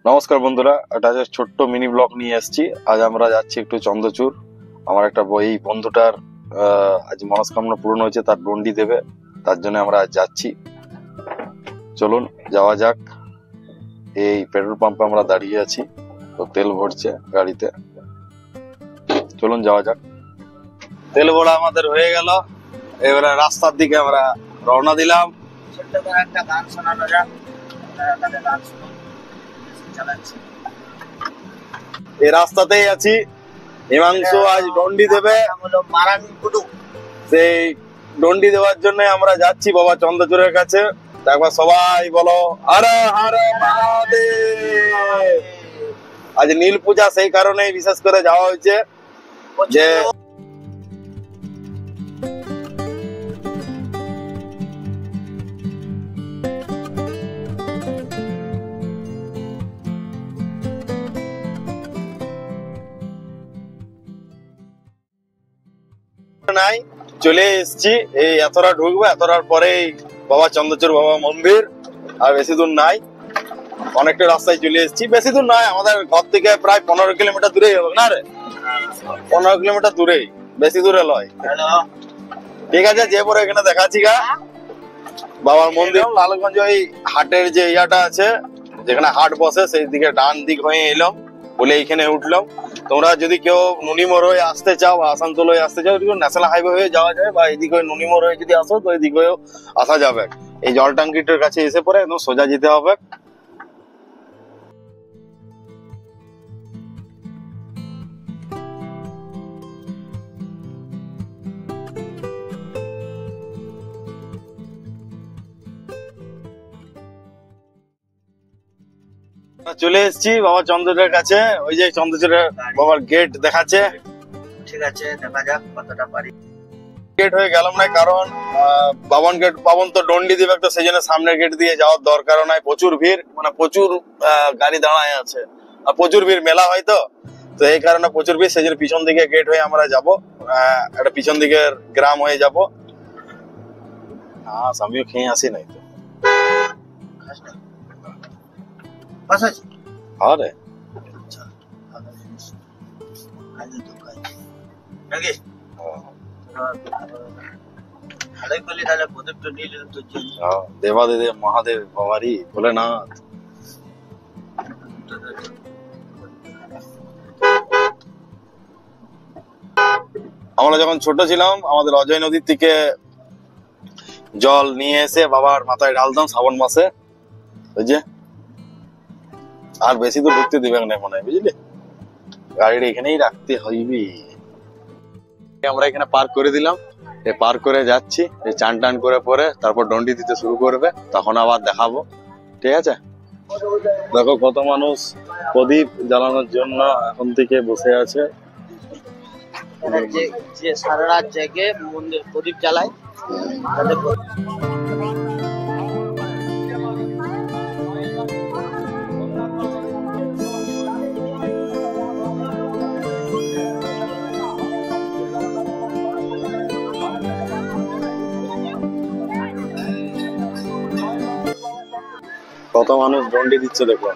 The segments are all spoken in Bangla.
নমস্কার বন্ধুরা, এটা ছোট্ট মিনি ব্লগ নিয়ে এসেছি। আজ আমরা যাচ্ছি একটু চন্দ্রচূড়। আমার একটা এই বন্ধুটার আজ মনস্কামনা পূরণ হয়েছে, তার ডন্ডি দেবে, তার জন্য আমরা আজ যাচ্ছি। চলুন যাওয়া যাক। এই পেট্রোল পাম্পে আমরা দাঁড়িয়ে আছি, তো তেল ভরছে গাড়িতে। চলুন যাওয়া যাক। তেল ভরা আমাদের হয়ে গেল, এবারে রাস্তার দিকে আমরা রওনা দিলাম। ছোট্ট করে একটা গান শোনানো যাক, গান শুনুন, চালাচ্ছি। এই রাস্তাতেই আছি। হিমাংশু আজ ডন্ডি দেবে, সেই ডন্ডি দেওয়ার জন্য আমরা যাচ্ছি বাবা চন্দ্রচূড়ের কাছে। একবার সবাই বলো হর হর মহাদেব। আজ নীল পূজা, সেই কারণে বিশেষ করে যাওয়া হয়েছে যে নাই চলে এসছি। এই এতটা ঢুকবো, এতটার পরেই বাবা চন্দ্রচূড় বাবা মন্দির। আর বেশি দূর নাই, অনেকটা রাস্তায় চলে এসছি। বেশি দূর নয়, আমাদের ঘর থেকে প্রায় 15 কিলোমিটার দূরেই হবে না রে, 15 কিলোমিটার দূরেই, বেশি দূরে লয়। ঠিক আছে, যে পরে এখানে দেখাচ্ছি গা বাবার মন্দির। লালগঞ্জ ওই হাটের যে ইয়াটা আছে, যেখানে হাট বসে, সেই দিকে ডান দিক হয়ে এলাম বলে এইখানে উঠলাম। তোমরা যদি কেউ নুনিমোড় হয়ে আসতে চাও বা আসানসোল হয়ে আসতে চাও, ন্যাশনাল হাইওয়ে হয়ে যাওয়া যায়, বা এদিকে নুনিমোড় হয়ে যদি আসো তো এদিক হয়েও আসা যাবে। এই জল ট্যাঙ্কিটার কাছে এসে পরে একদম সোজা যেতে হবে। চলে এসেছি বাবা চন্দ্রচূড়ের কাছে। ওই যে চন্দ্রচূড়ের বাবার গেট দেখাচ্ছে। ঠিক আছে, দেখা যাক কতটা পারি। গেট হয়ে গেলাম না, কারণ বাবন তো ডন্ডি দিবে, তো সেই জন্য সামনের গেট দিয়ে যাওয়ার দরকারও নাই। প্রচুর ভিড়, মানে প্রচুর গাড়ি দাঁড়ায় আছে, আর প্রচুর ভিড়, মেলা হয় তো এই কারণে প্রচুর ভিড়। সেই জন্য পিছন দিকে গেট হয়ে আমরা যাবো, একটা পিছন দিকের গ্রাম হয়ে যাবো। হ্যাঁ, আমিও খেয়ে আসি নাই তো। আরে দেবাদেব মহাদেব বাবারি ভোলেনাথ। আমরা যখন ছোট ছিলাম, আমাদের অজয় নদীর থেকে জল নিয়ে এসে বাবার মাথায় ঢালতাম শ্রাবণ মাসে। ওই যে আর বেশি দূর ঢুকতে দিবে না মনে হয়, বুঝলি, গাড়িটা এখানেই রাখতে হইবে। আমরা এখানে পার্ক করে দিলাম, এই পার্ক করে যাচ্ছি। এই চান টান করে পরে তারপর ডন্ডি দিতে শুরু করবে, তখন আবার দেখাবো। ঠিক আছে, দেখো কত মানুষ প্রদীপ জ্বালানোর জন্য এখন থেকে বসে আছে। যে সারা রাত জেগে মন্দির প্রদীপ জ্বালায়, তাদের কত মানুষ ডন্ডি দিচ্ছে, দেখো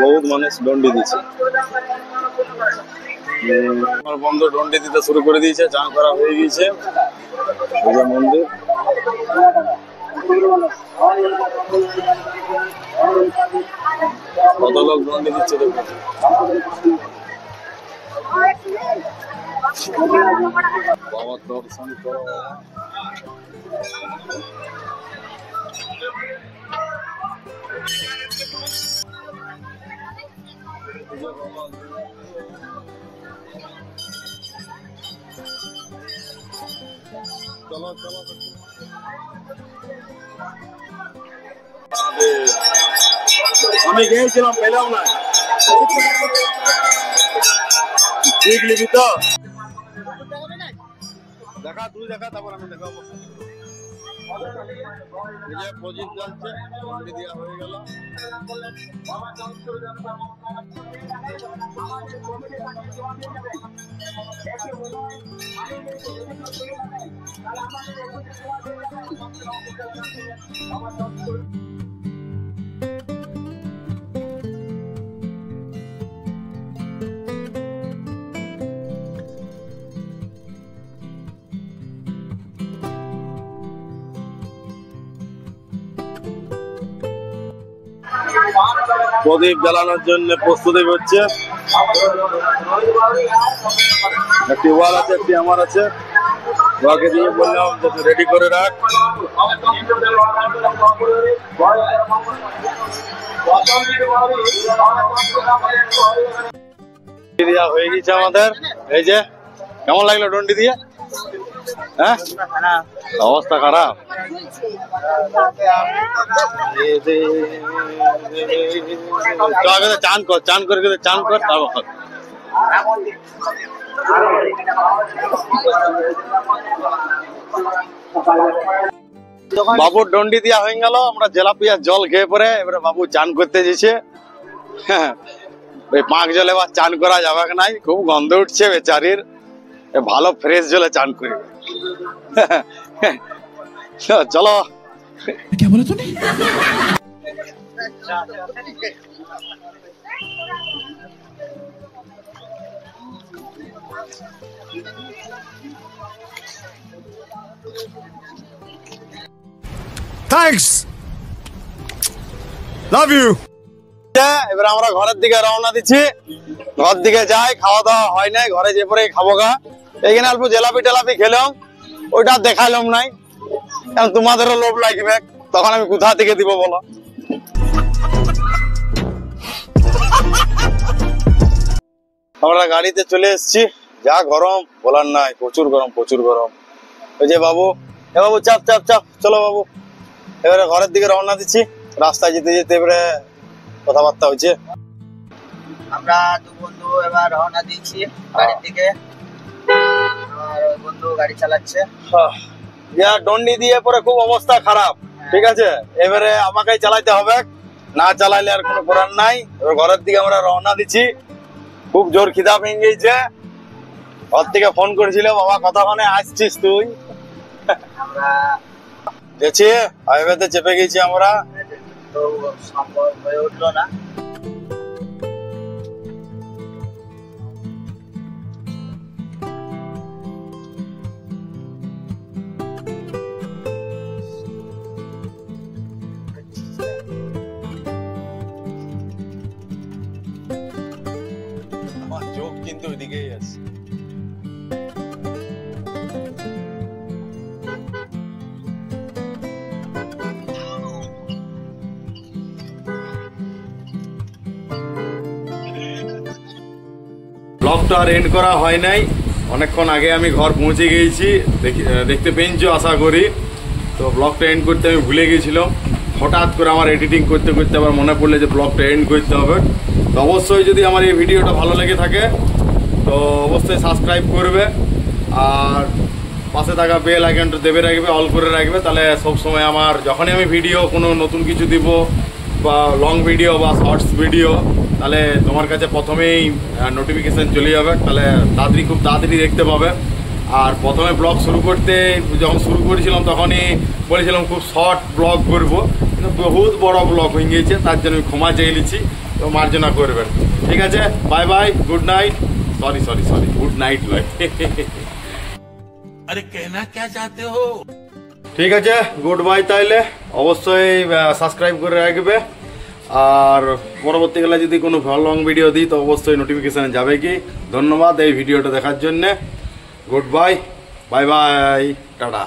বহুত মানুষ ডন্ডি দিচ্ছে। আমার বন্ধু ডন্ডি দিতে শুরু করে দিয়েছে, চান করা হয়ে গিয়েছে। মন্দির কত লোক ডন্ডি দিচ্ছে, দেখো। বাবার দর্শন করো। চলো চলো, আমি গিয়েছিলাম, পেলাম না। ঠিক লিখি তো, দেখা তুই দেখা, তারপর আমি দেখাবো। প্রদীপ জ্বলছে, ডন্ডি দেওয়া হয়ে গেল। প্রদীপ জ্বালানোর জন্য প্রস্তুতি হচ্ছে। একটি ওয়াল আছে, একটি আমার আছে, ওয়াকে দিয়ে বললাম যে রেডি করে রাখ। হয়ে গেছে আমাদের। এই যে কেমন লাগলো ডন্ডি দিয়ে? হ্যাঁ, অবস্থা খারাপ। চান কর, চান করে চান কর, তারপর বাবুর ডন্ডি দিয়া হয়ে গেল। আমরা জেলাপিয়া জল খেয়ে পরে এবারে বাবু চান করতে যেছে। ওই পাঁক জলে এবার চান করা যাবে নাই, খুব গন্ধ উঠছে বেচারির। ভালো ফ্রেশ জলে চান করি। চলো। क्या बोला तूने? Thanks. Love you. এবার আমরা ঘরের দিকে রওনা দিচ্ছি। ঘর দিকে যাই, খাওয়া দাওয়া হয় নাই, ঘরে যে পরে খাবো গা। এখানে অল্প জেলাপি টেলাপি খেলাম, ওইটা দেখাইলাম নাই, কারণ তোমাদেরও লোভ লাগবে। তখন আমি কোথা থেকে দিব বলো? আমরা গাড়িতে চলে এসেছি। যা গরম বলার নাই, প্রচুর গরম, প্রচুর গরম। ওই যে বাবু, এ বাবু চাপ চাপ চাপ, চলো বাবু। এবারে ঘরের দিকে রওনা দিচ্ছি। রাস্তায় যেতে যেতে এবারে কথাবার্তা হচ্ছে। আমরা দু বন্ধু এবার রওনা দিচ্ছি বাড়ির দিকে। আর ওই বন্ধু গাড়ি চালাচ্ছে। ডন্ডি দিয়ে পরে খুব অবস্থা খারাপ। ঠিক আছে, এবারে আমাকেই চালাইতে হবে, না চালাইলে আর কোনো করার নাই। এবার ঘরের দিকে আমরা রওনা দিচ্ছি। খুব জোর খিদা পেয়ে গেছে। ঘর থেকে ফোন করেছিল, বাবা কতক্ষণে আসছিস তুই? আমরা গেছি, হাইওয়েতে চেপে গেছি আমরা। তো সম্ভব হয়ে উঠলো না। আমার চোখ কিন্তু ওইদিকেই আছে। ব্লগটা আর এন্ড করা হয় নাই, অনেকক্ষণ আগে আমি ঘর পৌঁছে গিয়েছি, দেখতে পেয়েছো আশা করি। তো ব্লগটা এন্ড করতে আমি ভুলে গেছিলাম। হঠাৎ করে আমার এডিটিং করতে করতে আবার মনে পড়লে যে ব্লগটা এন্ড করতে হবে। তো অবশ্যই যদি আমার এই ভিডিওটা ভালো লেগে থাকে তো অবশ্যই সাবস্ক্রাইব করবে, আর পাশে থাকা বেল আইকনটা দেবে রাখবে, অল করে রাখবে। তাহলে সবসময় আমার যখনই আমি ভিডিও কোনো নতুন কিছু দিব, বা লং ভিডিও বা শর্টস ভিডিও, তাহলে তোমার কাছে প্রথমেই নোটিফিকেশান চলে যাবে। তাহলে তাড়াতাড়ি, খুব তাড়াতাড়ি দেখতে পাবে। আর প্রথমে ব্লগ শুরু করতে যখন শুরু করেছিলাম তখনই বলেছিলাম খুব শর্ট ব্লগ করবো, কিন্তু বহুত বড় ব্লগ হয়ে গিয়েছে, তার জন্য আমি ক্ষমা চেয়ে নিচ্ছি। তো মার্জনা করবেন। ঠিক আছে, bye bye, good night. Sorry sorry sorry, good night নয়। अरे कहना क्या चाहते हो? ঠিক আছে, গুড বাই। তাইলে অবশ্যই সাবস্ক্রাইব করে রাখবে। আর পরবর্তীকালে যদি কোনো লং ভিডিও দিই তো অবশ্যই নোটিফিকেশানে যাবে। কি ধন্যবাদ এই ভিডিওটা দেখার জন্যে। Good bye, bye bye, tata.